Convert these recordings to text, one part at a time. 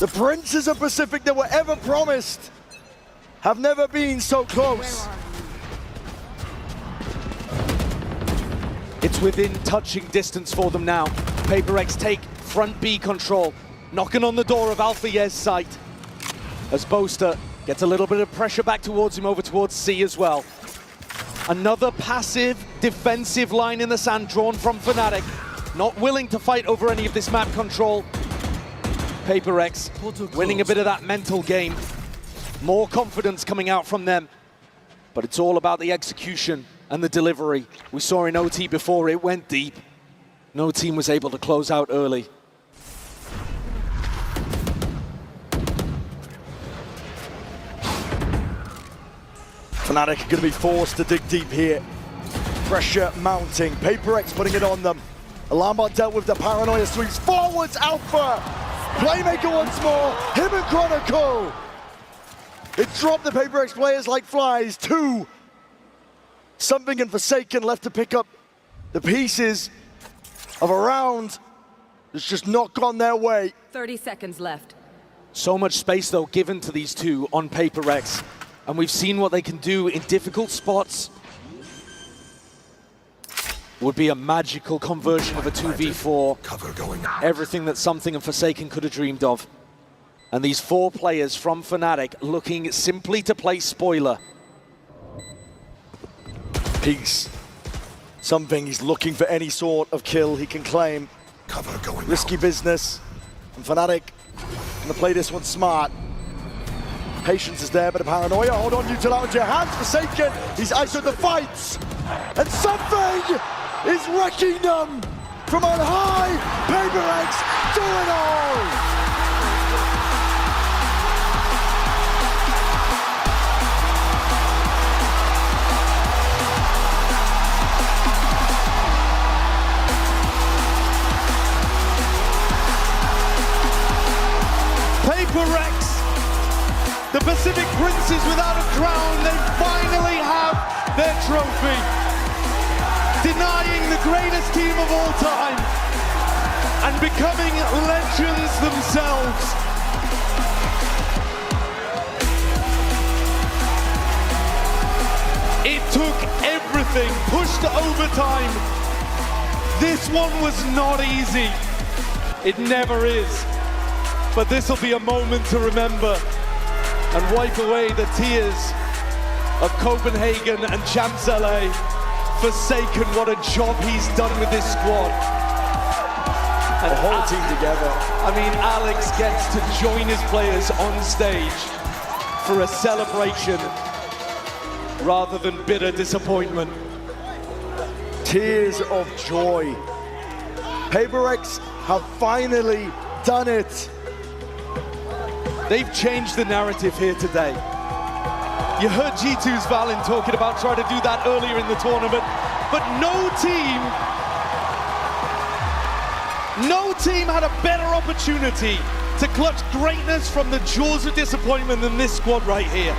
The princes of Pacific that were ever promised have never been so close. It's within touching distance for them now. PRX take front B control, knocking on the door of Alpha Yez's site. As Boaster gets a little bit of pressure back towards him, over towards C as well. Another passive defensive line in the sand drawn from FNATIC. Not willing to fight over any of this map control. PRX winning a bit of that mental game. More confidence coming out from them. But it's all about the execution and the delivery. We saw in OT before, it went deep. No team was able to close out early. FNATIC are going to be forced to dig deep here. Pressure mounting. PRX putting it on them. Alarm bot dealt with the paranoia, sweeps forwards. Alpha. Playmaker once more. Him and Chronicle. It dropped the PRX players like flies. Two. Something and Forsaken left to pick up the pieces of a round that's just not gone their way. 30 seconds left. So much space, though, given to these two on PRX. And we've seen what they can do in difficult spots. Would be a magical conversion of a 2v4. Cover going out. Everything that Something and Forsaken could have dreamed of. And these four players from FNATIC looking simply to play spoiler. Peace. Something, he's looking for any sort of kill he can claim. Cover going Risky out. business. And FNATIC gonna play this one smart. Patience is there, but a paranoia. Hold on, you till out into your hands. Forsaken, he's isoed the fights. And Something is wrecking them from on high. PRX do it all. PRX, the Pacific Princes without a crown, they finally have their trophy. Denying the greatest team of all time and becoming legends themselves. It took everything, pushed to overtime. This one was not easy. It never is. But this will be a moment to remember and wipe away the tears of Copenhagen and Champs LA. Forsaken, what a job he's done with this squad. And the whole team together. I mean, Alex gets to join his players on stage for a celebration rather than bitter disappointment. Tears of joy. PRX have finally done it. They've changed the narrative here today. You heard G2's Valen talking about trying to do that earlier in the tournament, but no team had a better opportunity to clutch greatness from the jaws of disappointment than this squad right here.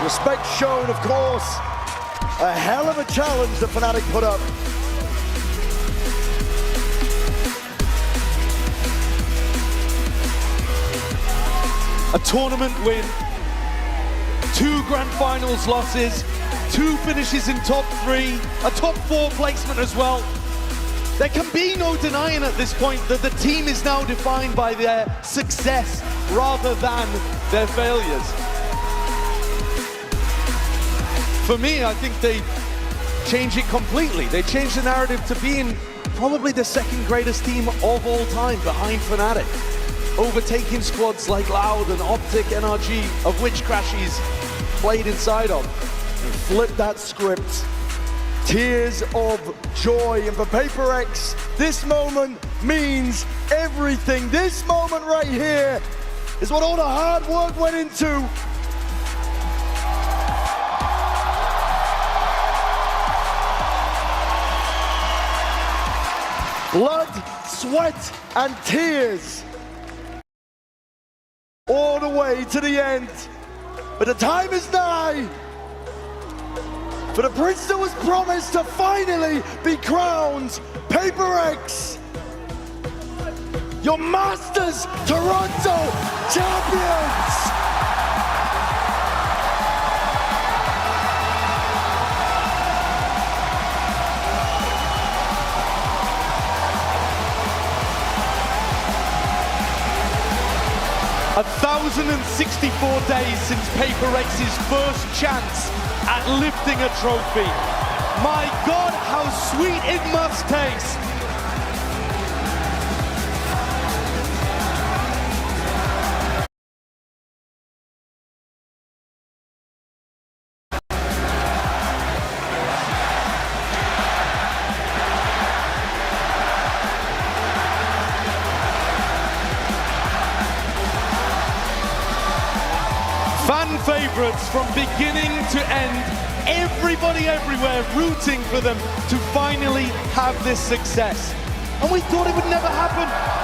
Respect shown, of course. A hell of a challenge that FNATIC put up. A tournament win, 2 Grand Finals losses, 2 finishes in top 3, a top 4 placement as well. There can be no denying at this point that the team is now defined by their success rather than their failures. For me, I think they change it completely. They changed the narrative to being probably the second greatest team of all time behind FNATIC. Overtaking squads like Loud and Optic NRG, of which Crashy's played inside of. And flip that script. Tears of joy. And for PRX, this moment means everything. This moment right here is what all the hard work went into. Blood, sweat, and tears. All the way to the end. But the time is nigh for the prince that was promised to finally be crowned. PRX your Masters Toronto champions! A 1,064 days since PRX's first chance at lifting a trophy. My God, how sweet it must taste. Fan favorites from beginning to end, everybody everywhere rooting for them to finally have this success. And we thought it would never happen.